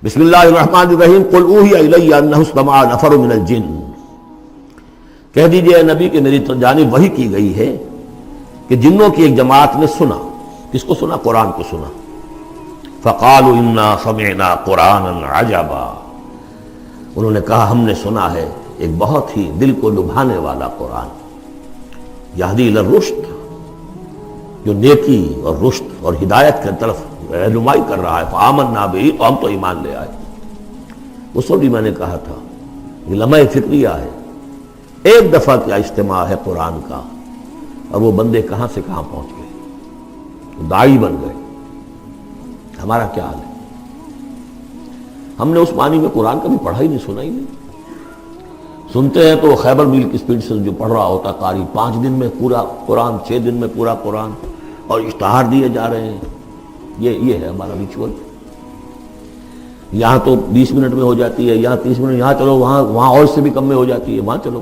بسم اللہ الرحمن الرحیم قل اوحی الی انہ استمع نفر من الجن، کہہ دیجئے اے نبی کہ میری جانب وحی کی گئی ہے کہ جنوں کی ایک جماعت نے سنا۔ کس کو سنا؟ قرآن کو سنا۔ فقالوا انا سمعنا قرآنا عجبا، انہوں نے کہا ہم نے سنا ہے ایک بہت ہی دل کو لبھانے والا قرآن، یہدی الی الرشد، جو نیکی اور رشد اور ہدایت کی طرف رہنمائی کر رہا ہے۔ فآمنا بہ، تو ہم تو ایمان لے آئے۔ اس وقت بھی میں نے کہا تھا یہ لمحہ فکریہ ہے، ایک دفعہ کیا اجتماع ہے قرآن کا، اور وہ بندے کہاں سے کہاں پہنچ گئے، داعی بن گئے۔ ہمارا کیا حال ہے؟ ہم نے اس معنی میں قرآن کبھی پڑھا ہی نہیں، سنا ہی نہیں۔ سنتے ہیں تو خیبر میل کی سپیڈ سے جو پڑھ رہا ہوتا قاری، 5 دن میں پورا قرآن، 6 دن میں پورا قرآن، اور اشتہار دیے جا رہے ہیں۔ یہ ہے ہمارا ریچول۔ یہاں تو 20 منٹ میں ہو جاتی ہے، یہاں 30 منٹ، یہاں چلو وہاں اور سے بھی کم میں ہو جاتی ہے، وہاں چلو۔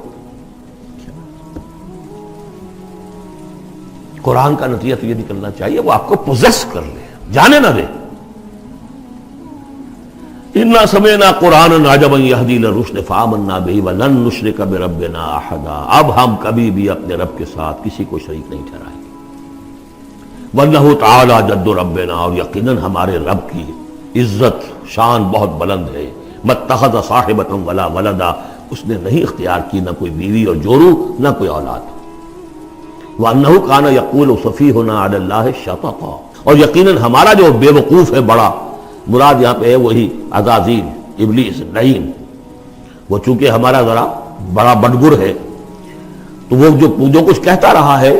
قرآن کا نتیجہ تو یہ نکلنا چاہیے وہ آپ کو پوزیس کر لے، جانے نہ دے۔ انا سمعنا قرآنا عجبا یہدی الی الرشد فآمنا بہ ولن نشرک بربنا احدا، اب ہم کبھی بھی اپنے رب کے ساتھ کسی کو شریک نہیں ٹھہرائیں گے۔ وَإِنَّهُ تَعَالَى جَدُّ رَبِّنَا، اور یقیناً ہمارے رب کی عزت شان بہت بلند ہے۔ مَتَّخَذَ صَاحِبَةً وَلَا وَلَدًا، اس نے نہیں اختیار کی نہ کوئی بیوی اور جورو نہ کوئی اولاد۔ وَأَنَّهُ كَانَ يَقُولُ سَفِيهُنَا عَلَى اللَّهِ شَطَطًا، اور یقیناً ہمارا جو بے وقوف ہے بڑا، مراد یہاں پہ ہے وہی عزازیل، ابلیس، لعین، وہ چونکہ ہمارا ذرا بڑا بڑگر ہے، تو وہ جو کچھ کہتا رہا ہے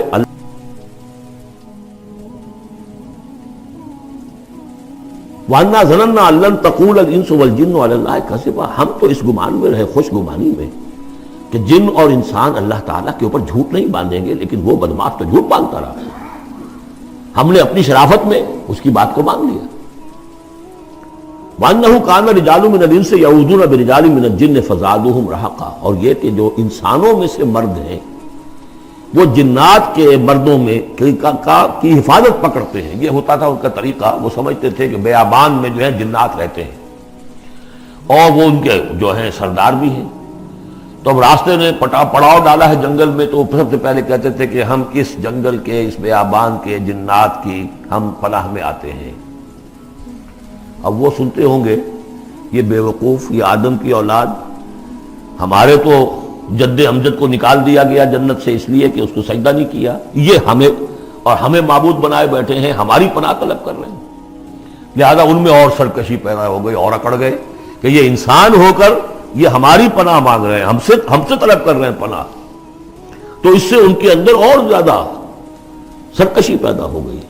وَأَنَّا ظَنَنَّا أَن لَّن تَقُولَ الْإِنسُ وَالْجِنُّ عَلَى اللَّهِ كَذِبًا، ہم تو اس گمان میں رہے، خوش گمانی میں، کہ جن اور انسان اللہ تعالیٰ کے اوپر جھوٹ نہیں باندھیں گے، لیکن وہ بدماش تو جھوٹ باندھتا رہا۔ ہم نے اپنی شرافت میں اس کی بات کو مان لیا۔ وَأَنَّهُ كَانَ رِجَالٌ مِّنَ الْإِنسِ يَعُوذُونَ بِرِجَالٍ مِّنَ الْجِنِّ فَزَادُوهُمْ رَهَقًا، اور یہ کہ جو انسانوں میں سے مرد ہیں وہ جنات کے مردوں میں کی حفاظت پکڑتے ہیں۔ یہ ہوتا تھا ان کا طریقہ، وہ سمجھتے تھے کہ بیابان میں جو ہے جنات رہتے ہیں اور وہ ان کے جو ہیں سردار بھی ہیں، تو اب راستے نے پڑاؤ ڈالا ہے جنگل میں، تو سب سے پہلے کہتے تھے کہ ہم اس جنگل کے، اس بیابان کے جنات کی ہم پناہ میں آتے ہیں۔ اب وہ سنتے ہوں گے یہ بے وقوف، یہ آدم کی اولاد، ہمارے تو جد امجد کو نکال دیا گیا جنت سے اس لیے کہ اس کو سجدہ نہیں کیا، یہ ہمیں معبود بنائے بیٹھے ہیں، ہماری پناہ طلب کر رہے ہیں۔ لہذا ان میں اور سرکشی پیدا ہو گئی، اور اکڑ گئے کہ یہ انسان ہو کر یہ ہماری پناہ مانگ رہے ہیں، ہم سے طلب کر رہے ہیں پناہ، تو اس سے ان کے اندر اور زیادہ سرکشی پیدا ہو گئی۔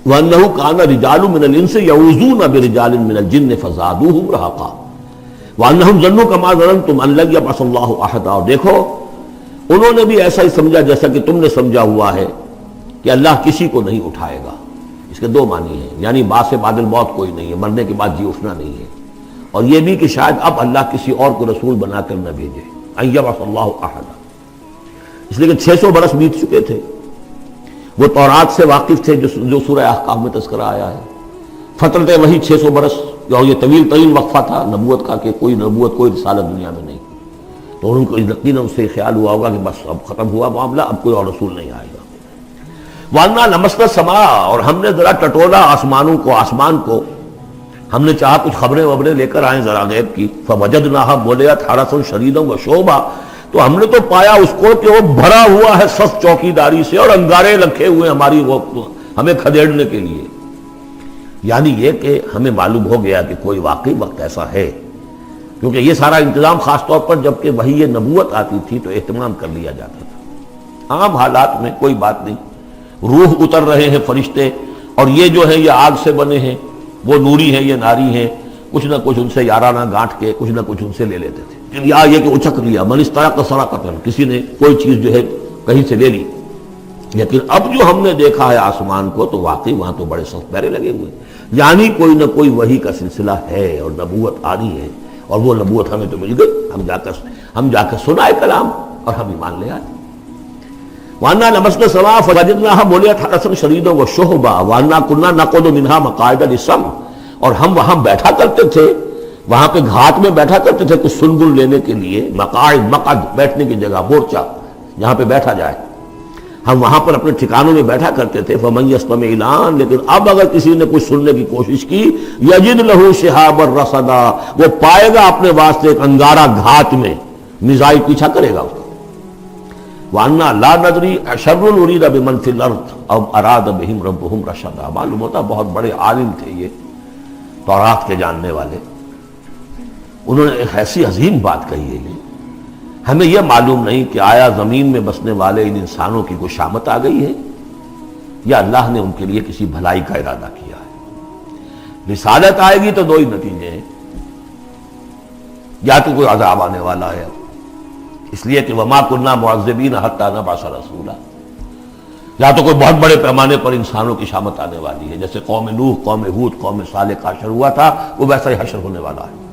وَأَنَّهُ كَانَ رِجَالٌ مِّنَ الْإِنسِ يَعُوذُونَ بِرِجَالٍ مِّنَ الْجِنِّ فَزَادُوهُمْ رَهَقًا وَأَنَّهُمْ ظَنُّوا كَمَا ظَنَنتُمْ أَن لَّن يَبْعَثَ اللَّهُ أَحَدًا، اور دیکھو انہوں نے بھی ایسا ہی سمجھا جیسا کہ تم نے سمجھا ہوا ہے کہ اللہ کسی کو نہیں اٹھائے گا۔ اس کے 2 معنی ہیں، یعنی بعد سے بعد الموت کوئی نہیں ہے، مرنے کے بعد جی اٹھنا نہیں ہے، اور یہ بھی کہ شاید اب اللہ کسی اور کو رسول بنا کر نہ بھیجے، أن يبعث الله أحدا، اس لیے کہ 600 برس بیت چکے تھے، وہ تورات سے واقف تھے جو سورہ احقاف میں تذکرہ آیا ہے۔ فترت وہی 600 برس، اور یہ طویل ترین وقفہ تھا نبوت کا، کہ کوئی نبوت کوئی رسالت دنیا میں نہیں، تو ان کو یقیناً اس سے خیال ہوا ہوگا کہ بس اب ختم ہوا معاملہ، اب کوئی اور رسول نہیں آئے گا۔ وَأَنَّا لَمَسْنَا السَّمَاءَ، اور ہم نے ذرا ٹٹولا آسمان کو، ہم نے چاہا کچھ خبریں لے کر آئیں ذرا غیب کی۔ فَوَجَدْنَاهَا مُلِئَتْ حَرَسًا شَدِيدًا وَشُعُبًا، تو ہم نے تو پایا اس کو کہ وہ بھرا ہوا ہے سخت چوکیداری سے، اور انگارے رکھے ہوئے ہماری ہمیں کھدیڑنے کے لیے۔ یعنی یہ کہ ہمیں معلوم ہو گیا کہ کوئی واقعی وقت ایسا ہے، کیونکہ یہ سارا انتظام خاص طور پر جب کہ وہی یہ نبوت آتی تھی تو اہتمام کر لیا جاتا تھا۔ عام حالات میں کوئی بات نہیں، روح اتر رہے ہیں فرشتے، اور یہ جو ہے یہ آگ سے بنے ہیں، وہ نوری ہیں یہ ناری ہیں، کچھ نہ کچھ ان سے یارانہ گانٹھ کے کچھ نہ کچھ ان سے لے لیتے تھے، یا یہ کہ اچک لیا، من استرق سرقۃ، کسی نے کوئی چیز جو ہے کہیں سے لے لی۔ لیکن اب جو ہم نے دیکھا ہے آسمان کو، تو واقعی وہاں تو بڑے سخت پہرے لگے ہوئے، یعنی کوئی نہ کوئی وحی کا سلسلہ ہے اور نبوت آ رہی ہے، اور وہ نبوت ہمیں تو مل گئی، ہم جا کر سنائے کلام اور ہم ایمان لے آئے۔ وَأَنَّا لَمَسْنَا السَّمَاءَ فَوَجَدْنَاهَا مُلِئَتْ حَرَسًا شَدِيدًا وَشُهُبًا وَأَنَّا كُنَّا نَقْعُدُ مِنْهَا مَقَاعِدَ لِلسَّمْعِ، اور ہم وہاں بیٹھا کرتے تھے، وہاں پہ گھاٹ میں بیٹھا کرتے تھے کچھ سنبل لینے کے لیے، مقعد بیٹھنے کی جگہ، مورچہ جہاں پہ بیٹھا جائے، ہم وہاں پر اپنے ٹھکانوں میں بیٹھا کرتے تھے۔ فمن یستمع الان، لیکن اب اگر کسی نے کچھ سننے کی کوشش کی، یجد لہ شہابا رصدا، وہ پائے گا اپنے واسطے ایک انگارہ گھات میں، میزائل پیچھا کرے گا اس کو۔ وَأَنَّا لَا نَدْرِي أَشَرٌّ أُرِيدَ بِمَنْ فِي الْأَرْضِ أَوْ أَرَادَ بِهِمْ رَبُّهُمْ رَشَدًا۔ معلوم ہوتا بہت بڑے عالم تھے یہ، تورات کے جاننے والے، انہوں نے ایک ایسی عظیم بات کہی ہے یہ، ہمیں یہ معلوم نہیں کہ آیا زمین میں بسنے والے ان انسانوں کی کوئی شامت آ گئی ہے یا اللہ نے ان کے لیے کسی بھلائی کا ارادہ کیا ہے۔ رسالت آئے گی تو دو ہی نتیجے ہیں، یا تو کوئی عذاب آنے والا ہے، اس لیے کہ وما كنا معذبین حتی نبعث رسولا، یا تو کوئی بہت بڑے پیمانے پر انسانوں کی شامت آنے والی ہے، جیسے قوم نوح، قوم ہود، قوم صالح کا حشر ہوا تھا، وہ ویسا ہی حشر ہونے والا ہے۔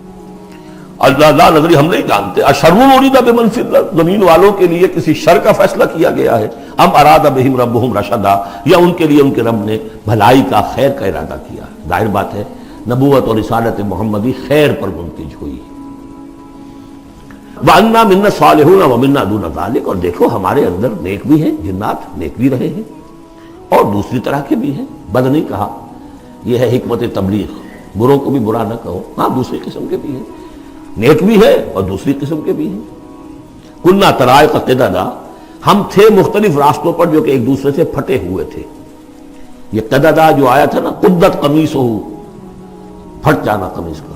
اللہ لا نظری، ہم نہیں جانتے، اشر اریدا بمن فی الارض، زمین والوں کے لیے کسی شر کا فیصلہ کیا گیا ہے، ام اراد بہم ربہم رشدا، یا ان کے لیے ان کے رب نے بھلائی کا، خیر کا ارادہ کیا۔ ظاہر بات ہے نبوت اور رسالت محمدی خیر پر منتج ہوئی۔ وَأَنَّا مِنَّا الصَّالِحُونَ وَمِنَّا دُونَ ذَلِكَ، اور دیکھو ہمارے اندر نیک بھی ہیں، جنات نیک بھی رہے ہیں اور دوسری طرح کے بھی ہیں، بد نہیں کہا، یہ ہے حکمت تبلیغ، بروں کو بھی برا نہ کہو، ہاں دوسری قسم کے بھی ہیں، نیک بھی ہے اور دوسری قسم کے بھی ہیں۔ کُنَّا طَرَائِقَ قِدَدًا، ہم تھے مختلف راستوں پر جو کہ ایک دوسرے سے پھٹے ہوئے تھے۔ یہ قددا جو آیا تھا نا، قدت قمیصہ، پھٹ جانا قمیص کا۔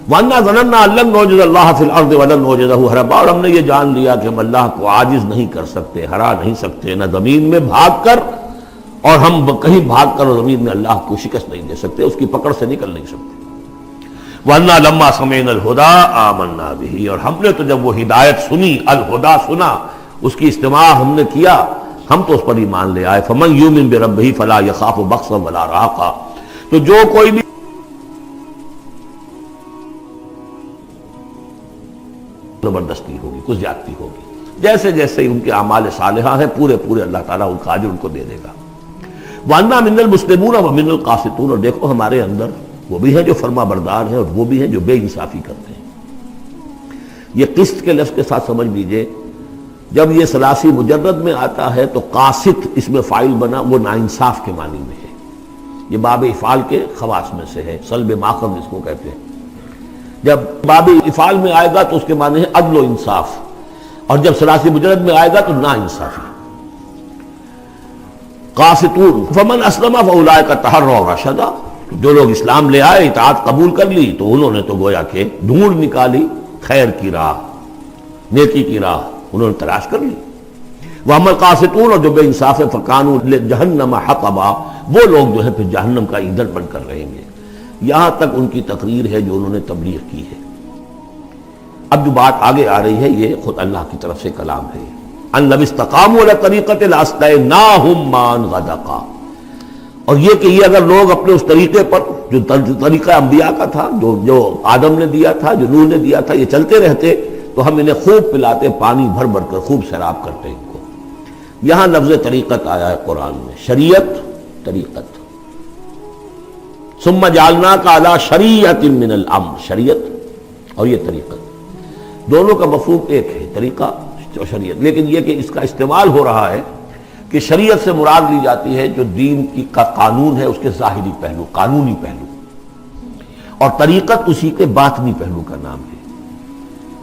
وَأَنَّا ظَنَنَّا أَن لَّن نُعْجِزَ اللَّهَ فِي الْأَرْضِ وَلَن نُعْجِزَهُ هَرَبًا، اور ہم نے یہ جان لیا کہ ہم اللہ کو عاجز نہیں کر سکتے، ہرا نہیں سکتے، نہ زمین میں بھاگ کر، اور ہم کہیں بھاگ کر اور زمین میں اللہ کو شکست نہیں دے سکتے، اس کی پکڑ سے نکل نہیں سکتے۔ وَأَنَّا لَمَّا سَمِعْنَا الْهُدَىٰ آمَنَّا بِهِ، اور ہم نے تو جب وہ ہدایت سنی، الہدا سنا، اس کی استماع ہم نے کیا، ہم تو اس پر ایمان لے آئے۔ فَمَن يُؤْمِن بِرَبِّهِ فَلَا يَخَافُ بَخْسًا وَلَا رَهَقًا، تو جو کوئی بھی زبردستی ہوگی، کچھ زیادتی ہوگی، جیسے جیسے ان کے اعمال صالحہ ہیں پورے پورے اللہ تعالیٰ ان کا اجر ان کو دے دے گا۔ وَأَنَّا مِنَّا الْمُسْلِمُونَ وَمِنَّا الْقَاسِطُونَ، اور دیکھو ہمارے اندر وہ بھی ہیں جو فرما بردار ہیں اور وہ بھی ہیں جو بے انصافی کرتے ہیں۔ یہ قسط کے لفظ کے ساتھ سمجھ لیجئے، جب یہ ثلاثی مجرد میں آتا ہے تو قاسط اس میں فاعل بنا، وہ ناانصاف کے معنی میں ہے، یہ باب افعال کے خواص میں سے ہے، سلب ماخذ اس کو کہتے ہیں۔ جب باب افعال میں آئے گا تو اس کے معنی ہے عدل و انصاف، اور جب ثلاثی مجرد میں آئے گا تو ناانصافی۔ قاسطون فمن اسلم فاولئک تحروا رشدا، جو لوگ اسلام لے آئے، اطاعت قبول کر لی، تو انہوں نے تو گویا کہ ڈھونڈ نکالی خیر کی راہ، نیکی کی راہ انہوں نے تلاش کر لی۔ وَأَمَّا الْقَاسِطُونَ، اور جو بے انصاف ہے، فَكَانُوا لِجَهَنَّمَ حَطَبًا، وہ لوگ جو ہے پھر جہنم کا ایندھن بن کر رہیں گے۔ یہاں تک ان کی تقریر ہے جو انہوں نے تبلیغ کی ہے۔ اب جو بات آگے آ رہی ہے یہ خود اللہ کی طرف سے کلام ہے، ان لو استقاموا علی طریقۃ لاسقیناہم ماء غدقا، اور یہ کہ یہ اگر لوگ اپنے اس طریقے پر جو طریقہ انبیاء کا تھا، جو آدم نے دیا تھا، جو نوح نے دیا تھا، یہ چلتے رہتے تو ہم انہیں خوب پلاتے، پانی بھر بھر کر خوب سیراب کرتے ان کو۔ یہاں لفظ طریقت آیا ہے قرآن میں، شریعت، طریقت۔ ثم جعلناک علی شریعۃ من الامر، شریعت اور یہ طریقت، دونوں کا مفہوم ایک ہے، طریقہ اور شریعت، لیکن یہ کہ اس کا استعمال ہو رہا ہے کہ شریعت سے مراد لی جاتی ہے جو دین کا قانون ہے، اس کے ظاہری پہلو، قانونی پہلو، اور طریقت اسی کے باطنی پہلو کا نام ہے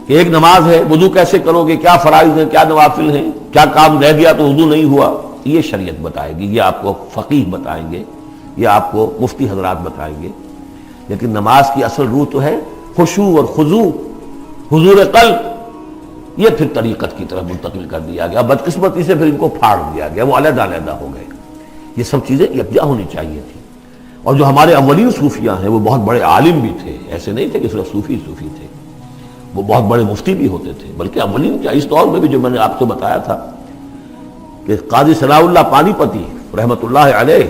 کہ ایک نماز ہے، وضو کیسے کرو گے، کیا فرائض ہیں، کیا نوافل ہیں، کیا کام رہ گیا تو وضو نہیں ہوا، یہ شریعت بتائے گی، یہ آپ کو فقیہ بتائیں گے، یہ آپ کو مفتی حضرات بتائیں گے۔ لیکن نماز کی اصل روح تو ہے خشوع اور خضوع، حضور قلب، یہ پھر طریقت کی طرف منتقل کر دیا گیا، بدقسمتی سے پھر ان کو پھاڑ دیا گیا، وہ علیحدہ علیحدہ ہو گئے۔ یہ سب چیزیں یکجا ہونی چاہیے تھی، اور جو ہمارے اولین صوفیاء ہیں وہ بہت بڑے عالم بھی تھے، ایسے نہیں تھے کہ صرف صوفی تھے، وہ بہت بڑے مفتی بھی ہوتے تھے، بلکہ اولین کیا اس دور میں بھی جو میں نے آپ کو بتایا تھا کہ قاضی ثناء اللہ پانی پتی رحمۃ اللہ علیہ،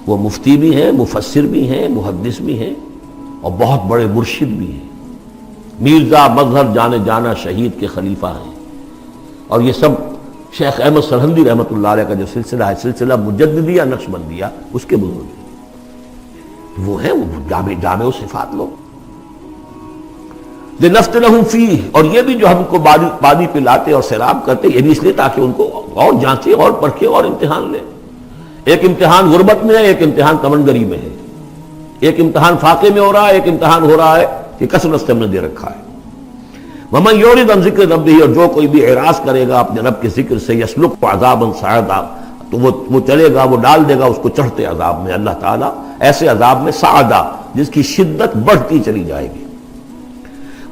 وہ مفتی بھی ہیں، مفسر بھی ہیں، محدث بھی ہیں، اور بہت بڑے مرشد بھی ہیں، میرزا مظہر جانے جانا شہید کے خلیفہ ہیں، اور یہ سب شیخ احمد سرہندی رحمۃ اللہ علیہ کا جو سلسلہ ہے، سلسلہ مجددیہ نقشبندیہ، اس کے بزرگ ہیں۔ وہ ہیں وہ جامع صفات لوگ. لنفتنہم فیہ، اور یہ بھی جو ہم کو پانی پلاتے اور سیراب کرتے یہ بھی اس لیے تاکہ ان کو اور جانچے اور پرکھے اور امتحان لیں. ایک امتحان غربت میں ہے، ایک امتحان تمنگری میں ہے، ایک امتحان فاقے میں ہو رہا ہے، ایک امتحان ہو رہا ہے کہ کثرت سے ہم نے دے رکھا ہے. ومن یعرض عن ذکر ربہ، اور جو کوئی بھی اعراض کرے گا اپنے رب کے ذکر سے، یسلک عذابا صعدا، تو وہ چلے گا، وہ ڈال دے گا اس کو چڑھتے عذاب میں اللہ تعالیٰ، ایسے عذاب میں صعدا جس کی شدت بڑھتی چلی جائے گی.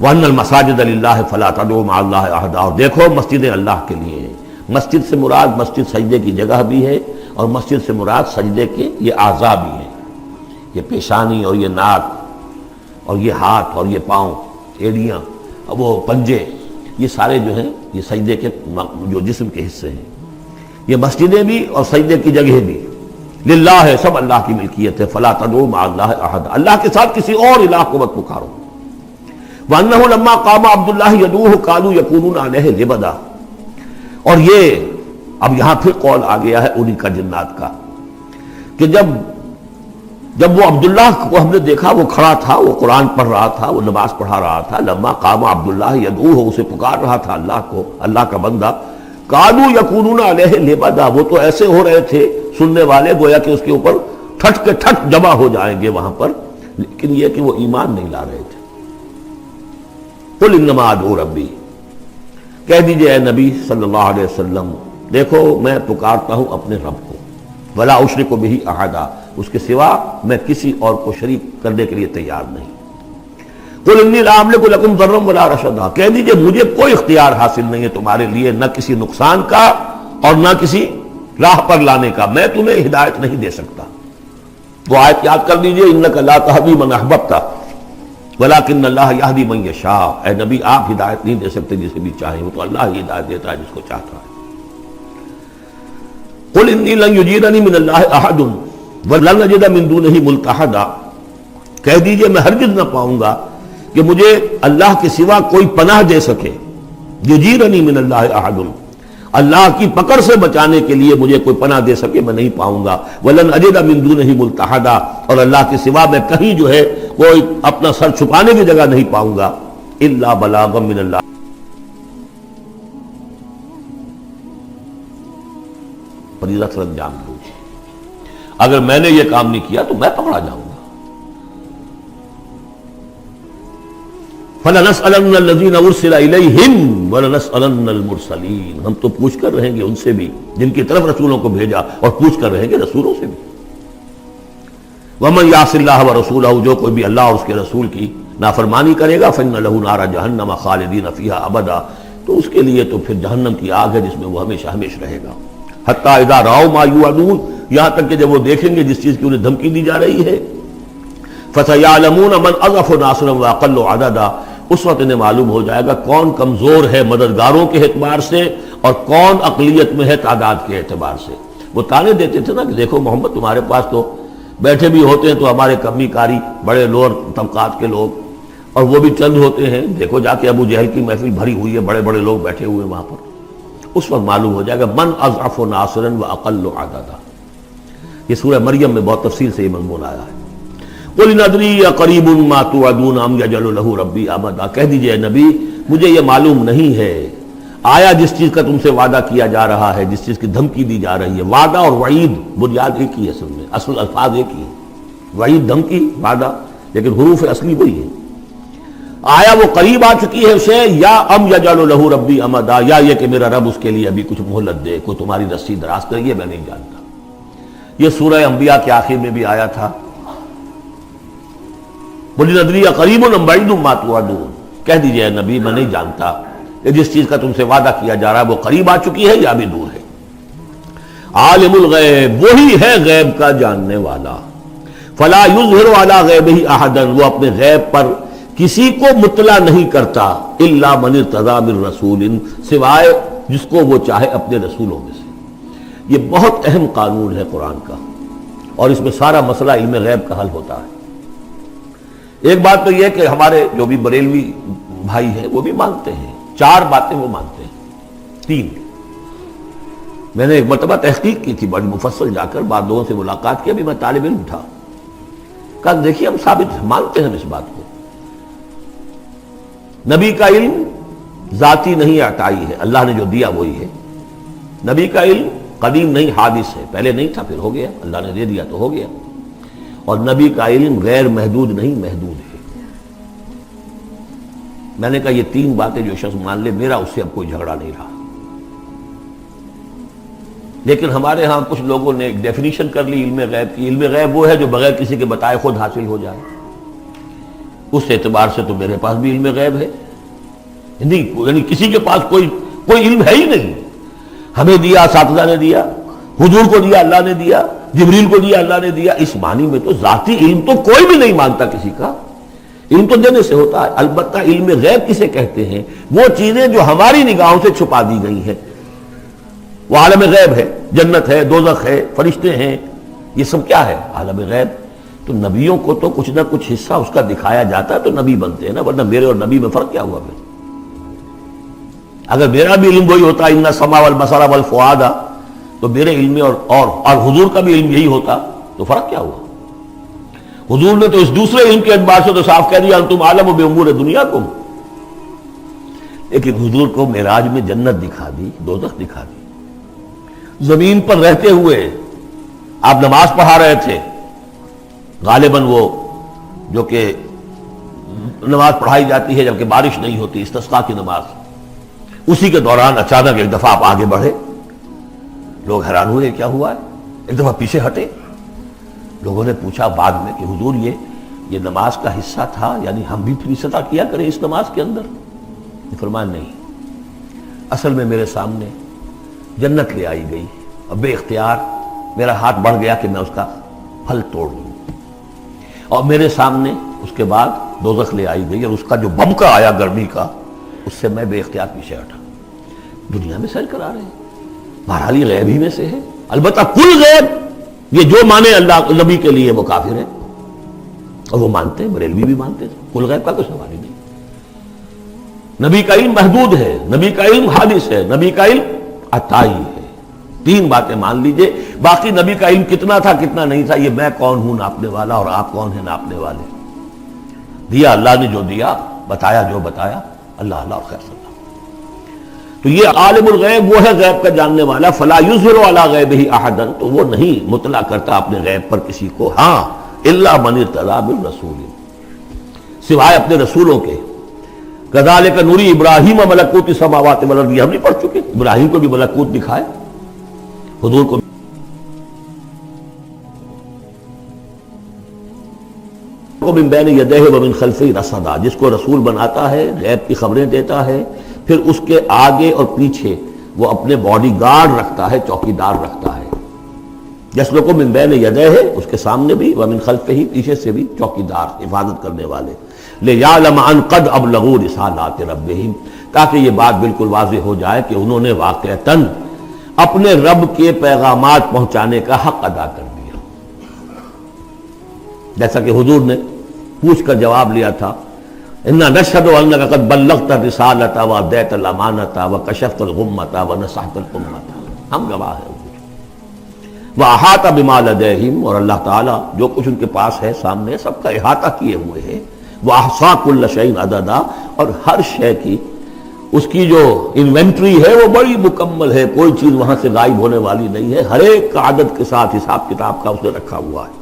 وَأَنَّ الْمَسَاجِدَ لِلَّهِ فَلَا تَدْعُوا مَعَ اللَّهِ أَحَدًا، اور دیکھو مسجدیں اللہ کے لیے ہیں. مسجد سے مراد مسجد سجدے کی جگہ بھی ہے، اور مسجد سے مراد سجدے کے یہ اعضاء بھی ہیں. یہ پیشانی اور یہ ناک اور یہ ہاتھ اور یہ پاؤں، ایڑیاں، وہ پنجے، یہ سارے جو ہیں یہ سجدے کے جو جسم کے حصے ہیں. یہ مسجدیں بھی اور سجدے کی جگہ بھی للہ ہے، سب اللہ کی ملکیت ہے. فَلَا تَدْعُوا مَعَ اللَّهِ أَحَدًا، اللہ کے ساتھ کسی اور الہ کو مت پکارو. وَأَنَّهُ لَمَّا قَامَ عَبْدُ اللَّهِ يَدْعُوهُ كَانُوا يَكُونُونَ عَلَيْهِ لِبَدًا. اور یہ اب یہاں پھر قول آ گیا ہے انہی کا جنات کا کہ جب وہ عبداللہ کو ہم نے دیکھا وہ کھڑا تھا، وہ قرآن پڑھ رہا تھا، وہ نماز پڑھا رہا تھا. لما قام عبداللہ یدعوہ، اسے پکار رہا تھا اللہ کو، اللہ کا بندہ. کانوا یکونون علیہ لبدا، وہ تو ایسے ہو رہے تھے سننے والے گویا کہ اس کے اوپر ٹھٹ کے ٹھٹ جمع ہو جائیں گے وہاں پر، لیکن یہ کہ وہ ایمان نہیں لا رہے تھے. قل انما ادعو ربی، کہہ دیجئے اے نبی صلی اللہ علیہ وسلم، دیکھو میں پکارتا ہوں اپنے رب کو. ولا اشرک بہ احدا، اس کے سوا میں کسی اور کو شریک کرنے کے لیے تیار نہیں. قل انی لا املک لکم ضرا ولا رشدا، کہہ دیجئے مجھے کوئی اختیار حاصل نہیں ہے تمہارے لیے، نہ کسی نقصان کا اور نہ کسی راہ پر لانے کا، میں تمہیں ہدایت نہیں دے سکتا. وہ آیت یاد کر لیجئے، انک لا تہدی من احببت ولکن اللہ یہدی من یشاء. اے نبی آپ ہدایت نہیں دے سکتے جسے بھی چاہیں، وہ تو اللہ ہی ہدایت دیتا ہے جس کو چاہتا ہے. قل انی لن یجیرنی من اللہ احد ولن نجد من دونہ ملتحدا، کہہ دیجئے میں ہرگز نہ پاؤں گا کہ مجھے اللہ کے سوا کوئی پناہ دے سکے. یجیرنی من اللہ احد، اللہ کی پکڑ سے بچانے کے لیے مجھے کوئی پناہ دے سکے میں نہیں پاؤں گا. ولن اجد من دونہ ملتحدا، اور اللہ کے سوا میں کہیں جو ہے کوئی اپنا سر چھپانے کی جگہ نہیں پاؤں گا. الا بلاغا من اللہ، فریضہ سے انجام دوں. اگر میں نے یہ کام نہیں کیا تو میں پکڑا جاؤں گا. فَلَنَسْأَلَنَّ الَّذِينَ أُرْسِلَ إِلَيْهِمْ وَلَنَسْأَلَنَّ الْمُرْسَلِينَ، ہم تو پوچھ کر رہیں گے ان سے بھی جن کی طرف رسولوں کو بھیجا، اور پوچھ کر رہیں گے رسولوں سے بھی. وَمَنْ يَعْصِ اللَّهَ وَرَسُولَهُ، جو کوئی بھی اللہ اور اس کے رسول کی نافرمانی کرے گا، فَإِنَّ لَهُ نَارَ جَهَنَّمَ خَالِدِينَ فِيهَا أَبَدًا، تو اس کے لیے تو پھر جہنم کی آگ ہے جس میں وہ ہمیشہ ہمیشہ رہے گا. حتیٰ اذا رأوا ما یوعدون، یہاں تک کہ جب وہ دیکھیں گے جس چیز کی انہیں دھمکی دی جا رہی ہے، فسيعلمون من اضعف ناصرا واقل عددا، اس وقت انہیں معلوم ہو جائے گا کون کمزور ہے مددگاروں کے اعتبار سے اور کون اقلیت میں ہے تعداد کے اعتبار سے. وہ تانے دیتے تھے نا کہ دیکھو محمد تمہارے پاس تو بیٹھے بھی ہوتے ہیں تو ہمارے کمی کاری بڑے لوور طبقات کے لوگ، اور وہ بھی چند ہوتے ہیں، دیکھو جا کے ابو جہل کی محفل بھری ہوئی ہے، بڑے بڑے لوگ بیٹھے ہوئے ہیں وہاں پر. اس وقت معلوم ہو جائے گا من اضعف ناصرا واقل عددا. یہ سورہ مریم میں بہت تفصیل سے یہ مضمون آیا ہے. قل ان ادری اقریب ما توعدون ام یجعل له ربی امدا، کہہ دیجئے نبی مجھے یہ معلوم نہیں ہے آیا جس چیز کا تم سے وعدہ کیا جا رہا ہے، جس چیز کی دھمکی دی جا رہی ہے. وعدہ اور وعید بنیاد ایک ہی ہے، اصل میں اصل الفاظ ایک ہی ہے، وعید دھمکی، وعدہ، لیکن حروف اصلی وہی ہے. آیا وہ قریب آ چکی ہے اسے، یا ام یجعل له ربی امدا، یا یہ کہ میرا رب اس کے لیے ابھی کچھ مہلت دے، کوئی تمہاری رسی دراز کرے، یہ میں نہیں جانتا. یہ سورہ انبیاء کے آخر میں بھی آیا تھا. قل ان ادری اقریب ام بعید ما توعدون، کہہ دیجئے نبی میں نہیں جانتا کہ جس چیز کا تم سے وعدہ کیا جا رہا ہے وہ قریب آ چکی ہے یا بھی دور ہے. عالم الغیب، وہی ہے غیب کا جاننے والا. فلا یظہر علی غیبہ احدا، وہ اپنے غیب پر کسی کو مطلع نہیں کرتا. الا من ارتضی من رسول، سوائے جس کو وہ چاہے اپنے رسولوں میں سے. یہ بہت اہم قانون ہے قرآن کا، اور اس میں سارا مسئلہ علم غیب کا حل ہوتا ہے. ایک بات تو یہ کہ ہمارے جو بھی بریلوی بھائی ہیں وہ بھی مانتے ہیں، 4 باتیں وہ مانتے ہیں. 3 میں نے ایک مرتبہ تحقیق کی تھی بڑی مفصل، جا کر بعد لوگوں سے ملاقات کی، ابھی میں طالب علم تھا. کہا دیکھیے ہم ثابت مانتے ہیں اس بات کو، نبی کا علم ذاتی نہیں عطائی ہے، اللہ نے جو دیا وہی ہے، نبی کا علم قدیم نہیں حادث ہے، پہلے نہیں تھا پھر ہو گیا، اللہ نے دے دیا تو ہو گیا، اور نبی کا علم غیر محدود نہیں محدود ہے۔ میں نے کہا یہ تین باتیں جو شخص مان لے میرا اس سے اب کوئی جھگڑا نہیں رہا۔ لیکن ہمارے ہاں کچھ لوگوں نے ایک ڈیفینیشن کر لی علم غیب کی، علم غیب وہ ہے جو بغیر کسی کے بتائے خود حاصل ہو جائے، اس اعتبار سے تو میرے پاس بھی علم غیب ہے، یعنی کسی کے پاس کوئی علم ہے ہی نہیں، ہمیں دیا اساتذہ نے دیا، حضور کو دیا اللہ نے دیا، جبریل کو دیا اللہ نے دیا، اس معنی میں تو ذاتی علم تو کوئی بھی نہیں مانتا کسی کا، علم تو دینے سے ہوتا ہے۔ البتہ علم غیب کسے کہتے ہیں؟ وہ چیزیں جو ہماری نگاہوں سے چھپا دی گئی ہیں، وہ عالم غیب ہے، جنت ہے، دوزخ ہے، فرشتے ہیں، یہ سب کیا ہے؟ عالم غیب۔ تو نبیوں کو تو کچھ نہ کچھ حصہ اس کا دکھایا جاتا ہے تو نبی بنتے ہیں نا، ورنہ میرے اور نبی میں فرق کیا ہوا پھر؟ اگر میرا بھی علم وہی ہوتا ان السمع والبصر والفؤاد، تو میرے علم اور حضور کا بھی علم یہی ہوتا تو فرق کیا ہوا؟ حضور نے تو اس دوسرے علم کے اعتبار سے تو صاف کہہ دیا انتم عالم بامور دنیاکم، لیکن حضور کو معراج میں جنت دکھا دی، دوزخ دکھا دی۔ زمین پر رہتے ہوئے آپ نماز پڑھا رہے تھے، غالباً وہ جو کہ نماز پڑھائی جاتی ہے جبکہ بارش نہیں ہوتی، استسقاء کی نماز، اسی کے دوران اچانک ایک دفعہ آپ آگے بڑھے، لوگ حیران ہوئے کیا ہوا ہے، ایک دفعہ پیچھے ہٹے، لوگوں نے پوچھا بعد میں کہ حضور یہ نماز کا حصہ تھا، یعنی ہم بھی پھر صدا کیا کریں اس نماز کے اندر؟ فرمایا نہیں، اصل میں میرے سامنے جنت لے آئی گئی اور بے اختیار میرا ہاتھ بڑھ گیا کہ میں اس کا پھل توڑ لوں، اور میرے سامنے اس کے بعد دوزخ لے آئی گئی اور اس کا جو بمکا آیا گرمی کا، اس سے میں بے اختیار پیچھے ہٹا۔ دنیا میں سیر کرا رہے ہیں، بہرحال یہ غیب ہی میں سے ہے۔ البتہ کل غیب یہ جو مانے اللہ نبی کے لیے وہ کافر ہے، اور وہ مانتے ہیں، بریلوی بھی مانتے ہیں، کل غیب کا کوئی سوال ہی نہیں۔ نبی کا علم محدود ہے، نبی کا علم حادث ہے، نبی کا علم عطائی ہے، تین باتیں مان لیجئے۔ باقی نبی کا علم کتنا تھا کتنا نہیں تھا یہ میں کون ہوں ناپنے والا اور آپ کون ہیں ناپنے والے؟ دیا اللہ نے جو دیا، بتایا جو بتایا، اللہ اللہ اور خیر صلی اللہ۔ تو یہ عالم الغیب وہ ہے غیب کا جاننے والا، فلا یظہر علی غیبہ احدا، تو وہ نہیں مطلع کرتا اپنے غیب پر کسی کو، ہاں الا من ارتضی من رسول، سوائے اپنے رسولوں کے۔ کذالک نوری ابراہیم ملکوت السماوات والارض، یہ ہم نہیں پڑھ چکے؟ ابراہیم کو بھی ملکوت دکھائے، حضور کو من بین یدیہ ومن خلفہ رصدا، جس کو رسول بناتا ہے، غیب کی خبریں دیتا ہے، پھر اس کے آگے اور پیچھے وہ اپنے باڈی گارڈ رکھتا ہے، چوکیدار رکھتا ہے۔ یسلک من بین یدیہ، اس کے سامنے بھی، ومن خلفہ، پیچھے سے بھی چوکیدار، حفاظت کرنے والے۔ لیعلم ان قد ابلغوا رسالات ربہم، تاکہ یہ بات بالکل واضح ہو جائے کہ انہوں نے واقعتاً اپنے رب کے پیغامات پہنچانے کا حق ادا کر دیا، جیسا کہ حضور نے پوچھ کر جواب لیا تھا، انا نشہد انک قد بلغت الرسالۃ وادیت الامانۃ وکشفت الغمۃ ونصحت الامۃ، ہم گواہ ہیں۔ واحاط بما لدیہم، اور اللہ تعالیٰ جو کچھ ان کے پاس ہے سامنے سب کا احاطہ کیے ہوئے ہیں۔ واحصا کل شیء عددا، اور ہر شے کی اس کی جو انوینٹری ہے وہ بڑی مکمل ہے، کوئی چیز وہاں سے غائب ہونے والی نہیں ہے، ہر ایک کا عدد کے ساتھ حساب کتاب کا اس نے رکھا ہوا ہے۔